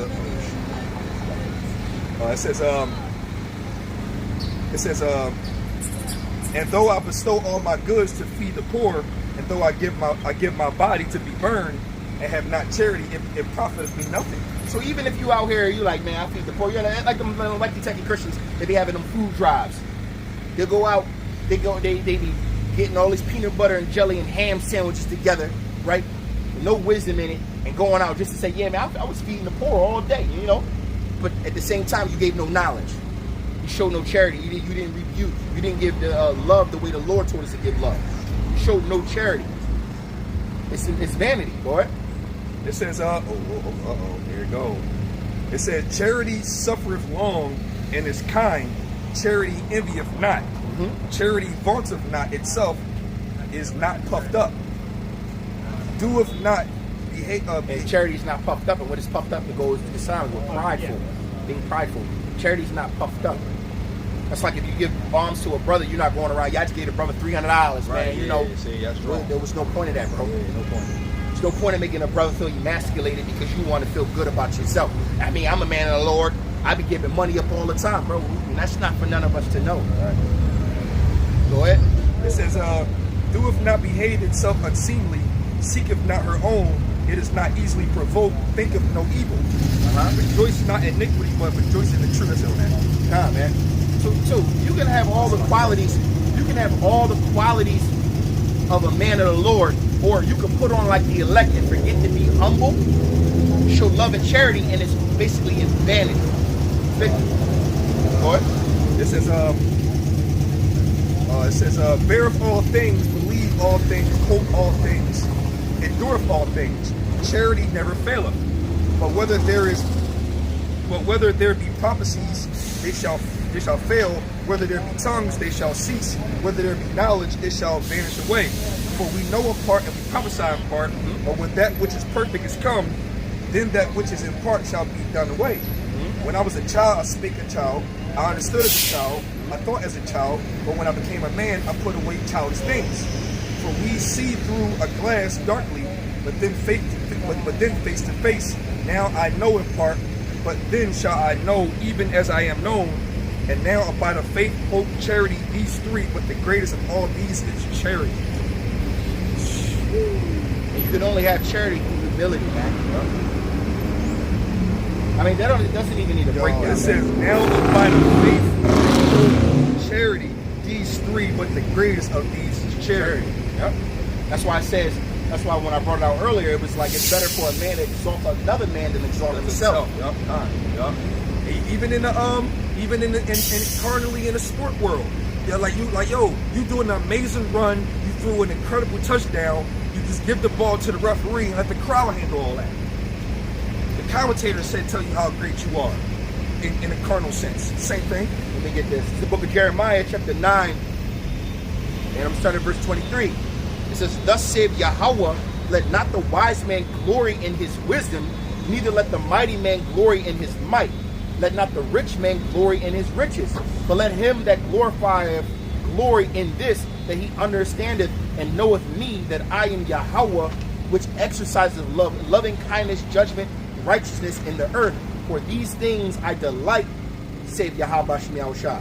and though I bestow all my goods to feed the poor, and though I give my body to be burned, and have not charity, it profiteth me nothing. So even if you out here, you like, man, I feed the poor. You're like them like Kentucky Christians. They be having them food drives. They'll go out. They be getting all this peanut butter and jelly and ham sandwiches together, right? With no wisdom in it, and going out just to say, yeah, man, I was feeding the poor all day, you know. But at the same time, you gave no knowledge. You showed no charity. You didn't rebuke. You didn't give the love the way the Lord told us to give love. You showed no charity. It's vanity, boy. It says, here it goes. It says, charity suffereth long and is kind. Charity envieth not. Mm-hmm. Charity vaunteth not itself, is not puffed up. Doeth not and charity is not puffed up. And what is puffed up? It goes to the side with prideful. Being prideful. Charity is not puffed up. That's like if you give alms to a brother, you're not going around. You just gave a brother $300, man. Right, you know, there was no point of that, bro. Yeah, no point. There's no point in making a brother feel emasculated because you want to feel good about yourself. I mean, I'm a man of the Lord. I be giving money up all the time, bro. And that's not for none of us to know. Right? Go ahead. It says, doeth not behave itself unseemly, seeketh not her own, it is not easily provoked, thinketh no evil. Rejoice not in iniquity, but rejoice in the truth. That's on that. Nah, man. So you can have all the qualities. You can have all the qualities of a man of the Lord, or you can put on like the elect and forget to be humble, show love and charity, and it's basically in vanity. Go ahead. It says, beareth all things, believe all things, hope all things, endureth all things. Charity never faileth. But whether there be prophecies, they shall fail. Whether there be tongues, they shall cease. Whether there be knowledge, it shall vanish away. For we know in part and we prophesy in part. But when that which is perfect is come, then that which is in part shall be done away. When I was a child, I spake a child. I understood as a child. I thought as a child. But when I became a man, I put away childish things. For we see through a glass darkly, but then face to face. Now I know in part, but then shall I know even as I am known. And now abide faith, hope, charity, these three, but the greatest of all these is charity. And you can only have charity through humility, man. I mean, that doesn't even need a breakdown. It says, now abide faith, charity, these three, but the greatest of these is charity. Yep. That's why when I brought it out earlier, it was like it's better for a man to exalt another man than exalt himself. Yep. Even in carnally in the sport world, you do an amazing run, you threw an incredible touchdown, you just give the ball to the referee and let the crowd handle all that. The commentator said, tell you how great you are in a carnal sense. Same thing. Let me get this. It's the book of Jeremiah, chapter 9, and I'm starting at verse 23. It says, thus saith Yahweh, let not the wise man glory in his wisdom, neither let the mighty man glory in his might. Let not the rich man glory in his riches, but let him that glorifieth glory in this, that he understandeth and knoweth me, that I am Yahweh, which exerciseth love, loving kindness, judgment, righteousness in the earth. For these things I delight, save Yahweh Shemiah Shah.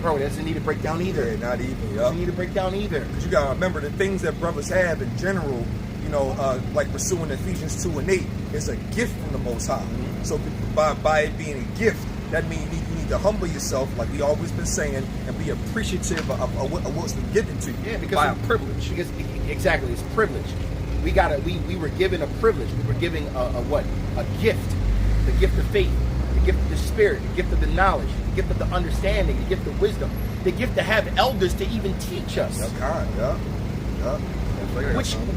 Bro, that doesn't need to break down either. Yeah, not even. Doesn't need to break down either. Because you got to remember the things that brothers have in general, like pursuing Ephesians 2 and 8, is a gift from the Most High. So by it being a gift, that means you need to humble yourself, like we always been saying, and be appreciative of what's been given to you. Yeah, because by a privilege. Because exactly, it's privilege. We were given a privilege. We were given a gift, the gift of faith, the gift of the spirit, the gift of the knowledge, the gift of the understanding, the gift of wisdom, the gift to have elders to even teach us.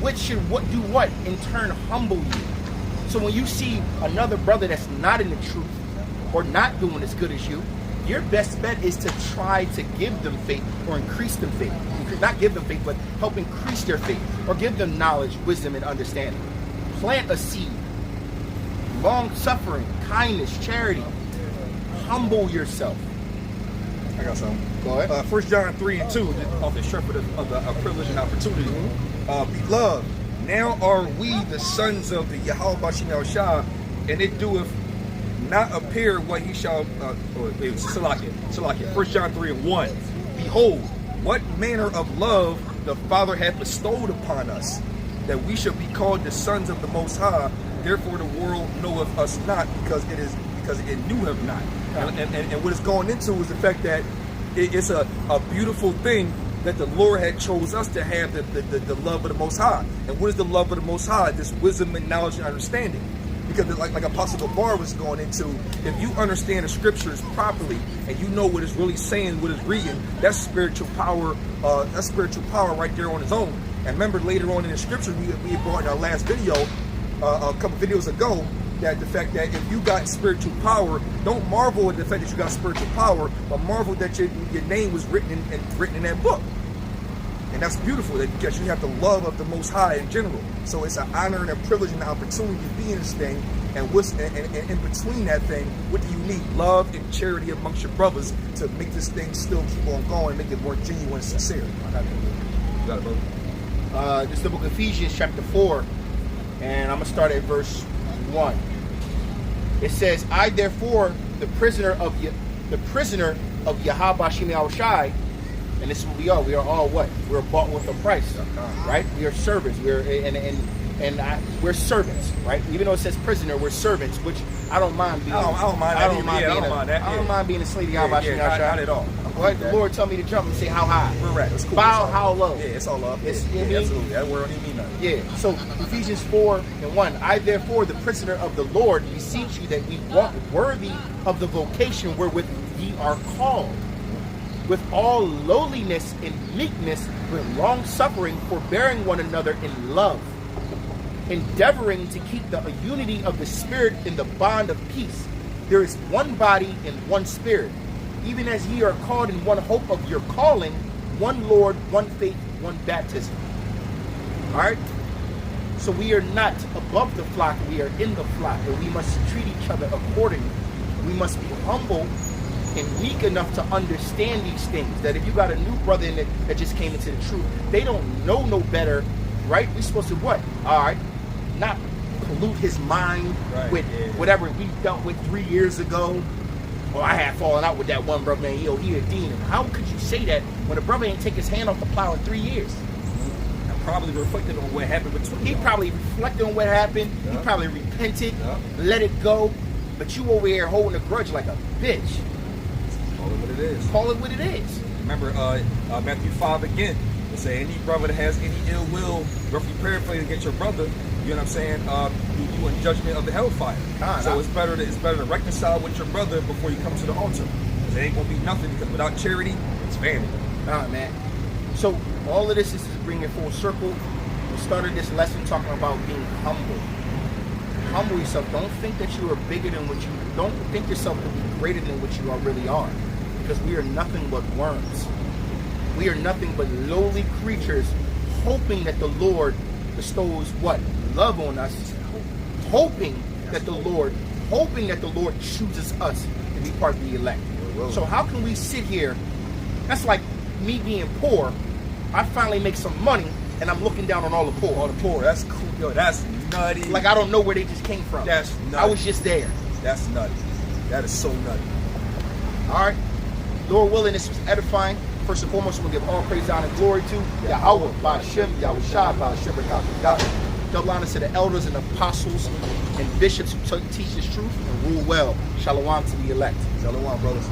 Which should do what? In turn, humble you. So when you see another brother that's not in the truth or not doing as good as you, your best bet is to try to give them faith or increase them faith. Not give them faith, but help increase their faith or give them knowledge, wisdom, and understanding. Plant a seed. Long-suffering, kindness, charity. Humble yourself. I got something. Go ahead. 1 John 3 and 2, off the strength of the privilege and opportunity. Beloved, now are we the sons of the Yahweh Shemiah Shah, and it doeth not appear what he shall. Salakia. 1 John 3 and 1. Behold, what manner of love the Father hath bestowed upon us, that we shall be called the sons of the Most High. Therefore, the world knoweth us not, because it knew him not. And what it's going into is the fact that it's a beautiful thing that the Lord had chose us to have the love of the Most High. And what is the love of the Most High? This wisdom and knowledge and understanding. Because like Apostle Gabar was going into, if you understand the scriptures properly and you know what it's really saying, what it's reading, that's spiritual power. That's spiritual power right there on its own. And remember, later on in the scripture we had brought in our last video, a couple videos ago, that the fact that if you got spiritual power, don't marvel at the fact that you got spiritual power, but marvel that your name was written in that book. And that's beautiful, because you have the love of the Most High in general. So it's an honor and a privilege and an opportunity to be in this thing. And and in between that thing, what do you need? Love and charity amongst your brothers to make this thing still keep on going, make it more genuine and sincere. You got it, bro. This is the book of Ephesians chapter 4, and I'm going to start at verse 1. It says, I therefore, the prisoner of Yahweh Shem Yahushai, and this is what we are. We are all what? We're bought with a price, right? We are servants. We're servants, right? Even though it says prisoner, we're servants, which I don't mind being. I don't mind being a slave of Yahweh Shem Yahushai. Not at all. What? The Lord told me to jump and say how high. We're right. It's cool. Bow how low. Yeah, it's all love. Yeah, absolutely. That word don't even mean nothing. Yeah. So Ephesians 4:1. I therefore, the prisoner of the Lord, beseech you that we walk worthy of the vocation wherewith ye are called, with all lowliness and meekness, with long suffering, forbearing one another in love, endeavoring to keep the unity of the Spirit in the bond of peace. There is one body and one Spirit, even as ye are called in one hope of your calling, one Lord, one faith, one baptism. All right? So we are not above the flock, we are in the flock, and we must treat each other accordingly. We must be humble and meek enough to understand these things. That if you got a new brother in it that just came into the truth, they don't know no better, right? We're supposed to what? All right, not pollute his mind with whatever we dealt with 3 years ago. Well, I had fallen out with that one brother, man. He a demon. How could you say that when a brother ain't take his hand off the plow in 3 years? And probably reflected on what happened between. He probably reflected on what happened. He probably repented, let it go. But you over here holding a grudge like a bitch. Call it what it is. Call it what it is. Remember Matthew 5 again. It say any brother that has any ill will, roughly paraphrasing against your brother, you know what I'm saying? You in judgment of the hellfire. So it's better to reconcile with your brother before you come to the altar. Because it ain't gonna be nothing. Because without charity, it's vanity. Man. So all of this is bringing full circle. We started this lesson talking about being humble. Humble yourself. Don't think that you are bigger than what you. Don't think yourself to be greater than what you really are. Because we are nothing but worms. We are nothing but lowly creatures, hoping that the Lord bestows what? Love on us, hoping that the Lord chooses us to be part of the elect. So how can we sit here? That's like me being poor. I finally make some money and I'm looking down on all the poor. All the poor, that's cool. Yo, that's nutty. Like I don't know where they just came from. That's nutty. I was just there. That's nutty. That is so nutty. All right. Lord willing, this was edifying. First and foremost, we'll give all praise, honor, and glory to Yahweh, Ba'ashem, Yahushua, Ba'ashem, God. Double honor to the elders and apostles and bishops who teach this truth and rule well. Shalom to the elect. Shalom, brothers.